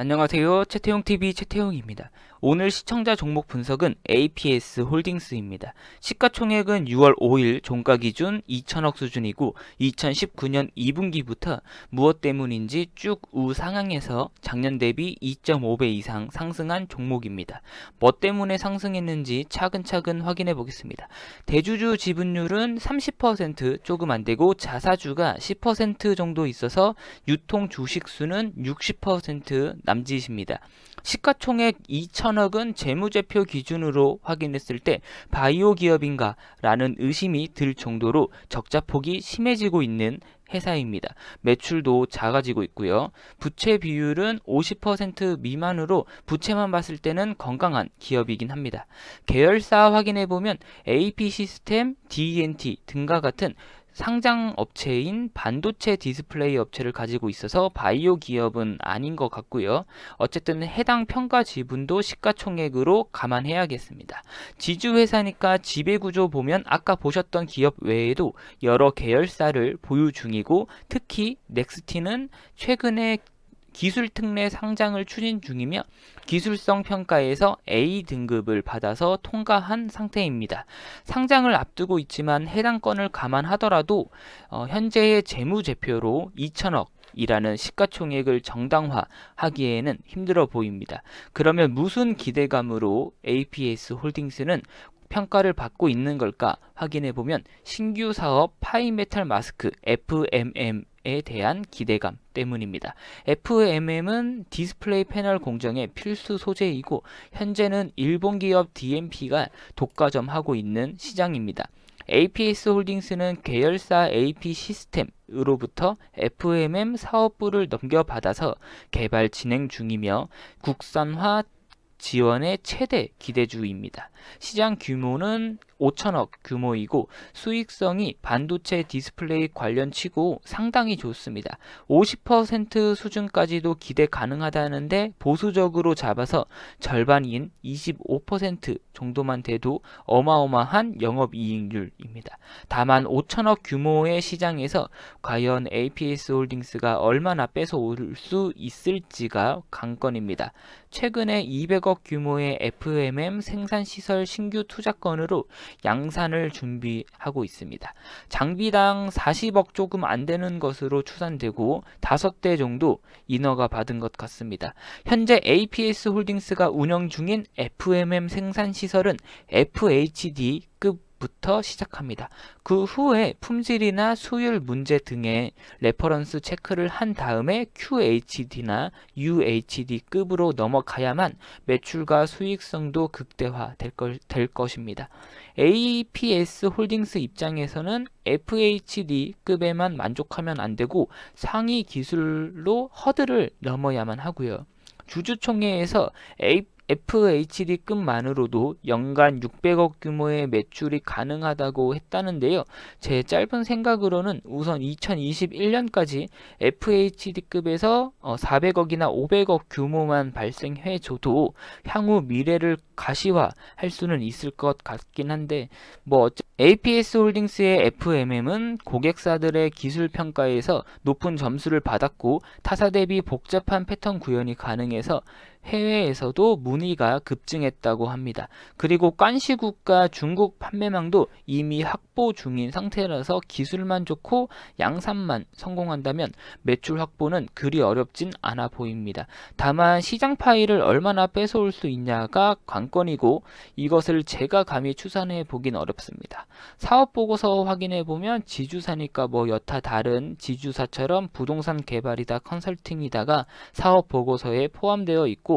안녕하세요. 채태용TV 채태용입니다. 오늘 시청자 종목 분석은 APS 홀딩스입니다. 시가총액은 6월 5일 종가 기준 2천억 수준이고 2019년 2분기부터 무엇 때문인지 쭉 우상향해서 작년 대비 2.5배 이상 상승한 종목입니다. 뭐 때문에 상승했는지 차근차근 확인해 보겠습니다. 대주주 지분율은 30% 조금 안 되고 자사주가 10% 정도 있어서 유통 주식 수는 60% 남짓입니다. 시가총액 2천억은 재무제표 기준으로 확인했을 때 바이오 기업인가 라는 의심이 들 정도로 적자폭이 심해지고 있는 회사입니다. 매출도 작아지고 있고요. 부채 비율은 50% 미만으로 부채만 봤을 때는 건강한 기업이긴 합니다. 계열사 확인해보면 AP 시스템, D&T 등과 같은 상장 업체인 반도체 디스플레이 업체를 가지고 있어서 바이오 기업은 아닌 것 같고요. 어쨌든 해당 평가 지분도 시가총액으로 감안해야겠습니다. 지주회사니까 지배구조 보면 아까 보셨던 기업 외에도 여러 계열사를 보유 중이고 특히 넥스티는 최근에 기술 특례 상장을 추진 중이며 기술성 평가에서 A 등급을 받아서 통과한 상태입니다. 상장을 앞두고 있지만 해당 건을 감안하더라도 현재의 재무제표로 2천억 이라는 시가총액을 정당화하기에는 힘들어 보입니다. 그러면 무슨 기대감으로 APS 홀딩스는 평가를 받고 있는 걸까 확인해 보면 신규 사업 파이메탈 마스크 FMM에 대한 기대감 때문입니다. FMM은 디스플레이 패널 공정의 필수 소재이고 현재는 일본 기업 DMP가 독과점하고 있는 시장입니다. APS 홀딩스는 계열사 AP 시스템으로부터 FMM 사업부를 넘겨받아서 개발 진행 중이며 국산화 지원의 최대 기대주입니다. 시장 규모는 5천억 규모이고 수익성이 반도체 디스플레이 관련치고 상당히 좋습니다. 50% 수준까지도 기대 가능하다는데 보수적으로 잡아서 절반인 25% 정도만 돼도 어마어마한 영업이익률입니다. 다만 5천억 규모의 시장에서 과연 APS 홀딩스가 얼마나 뺏어올 수 있을지가 관건입니다. 최근에 200억 규모의 FMM 생산시설 신규 투자건으로 양산을 준비하고 있습니다. 장비당 40억 조금 안 되는 것으로 추산되고 5대 정도 인허가 받은 것 같습니다. 현재 APS 홀딩스가 운영 중인 FMM 생산시설은 FHD급 부터 시작합니다. 그 후에 품질이나 수율 문제 등의 레퍼런스 체크를 한 다음에 QHD나 UHD급으로 넘어가야만 매출과 수익성도 극대화 될 것입니다. APS 홀딩스 입장에서는 FHD급에만 만족하면 안 되고 상위 기술로 허들을 넘어야만 하고요. 주주총회에서 FHD급만으로도 연간 600억 규모의 매출이 가능하다고 했다는데요. 제 짧은 생각으로는 우선 2021년까지 FHD급에서 400억이나 500억 규모만 발생해줘도 향후 미래를 가시화할 수는 있을 것 같긴 한데 APS 홀딩스의 FMM은 고객사들의 기술 평가에서 높은 점수를 받았고 타사 대비 복잡한 패턴 구현이 가능해서 해외에서도 문의가 급증했다고 합니다. 그리고 깐시국가 중국 판매망도 이미 확보 중인 상태라서 기술만 좋고 양산만 성공한다면 매출 확보는 그리 어렵진 않아 보입니다. 다만 시장 파일을 얼마나 뺏어올 수 있냐가 관건이고 이것을 제가 감히 추산해 보긴 어렵습니다. 사업 보고서 확인해 보면 지주사니까 여타 다른 지주사처럼 부동산 개발이다 컨설팅이다가 사업 보고서에 포함되어 있고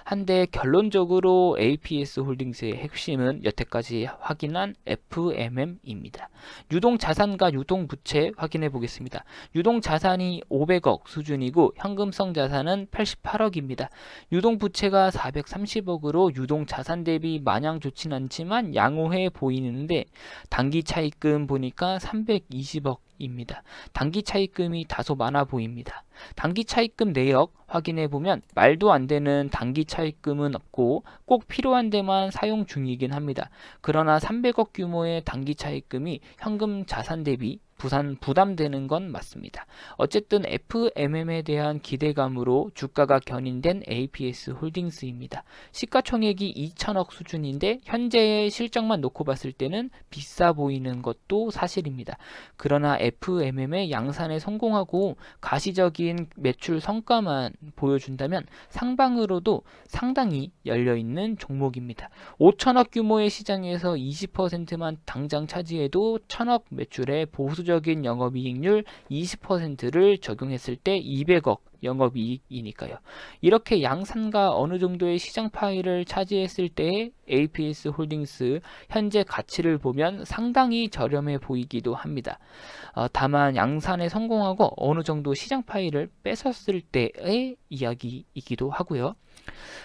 한데 결론적으로 APS 홀딩스의 핵심은 여태까지 확인한 FMM입니다. 유동자산과 유동부채 확인해 보겠습니다. 유동자산이 500억 수준이고 현금성 자산은 88억입니다. 유동부채가 430억으로 유동자산 대비 마냥 좋진 않지만 양호해 보이는데 단기 차입금 보니까 320억입니다. 단기 차입금이 다소 많아 보입니다. 단기 차입금 내역 확인해보면 말도 안 되는 단기 차입금은 없고 꼭 필요한 데만 사용 중이긴 합니다. 그러나 300억 규모의 단기 차입금이 현금 자산 대비 부담되는 건 맞습니다. 어쨌든 FMM에 대한 기대감으로 주가가 견인된 APS 홀딩스입니다. 시가총액이 2천억 수준인데 현재의 실적만 놓고 봤을 때는 비싸 보이는 것도 사실입니다. 그러나 FMM의 양산에 성공하고 가시적인 매출 성과만 보여준다면 상방으로도 상당히 열려있는 종목입니다. 5천억 규모의 시장에서 20%만 당장 차지해도 1천억 매출의 보수적인 영업이익률 20%를 적용했을 때 200억 영업이익이니까요. 이렇게 양산과 어느 정도의 시장 파이를 차지했을 때 APS 홀딩스 현재 가치를 보면 상당히 저렴해 보이기도 합니다. 다만 양산에 성공하고 어느 정도 시장 파이를 뺏었을 때의 이야기이기도 하고요.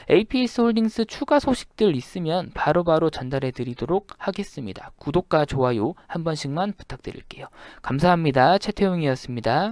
APS 홀딩스 추가 소식들 있으면 바로바로 전달해 드리도록 하겠습니다. 구독과 좋아요 한 번씩만 부탁드릴게요. 감사합니다. 최태용이었습니다.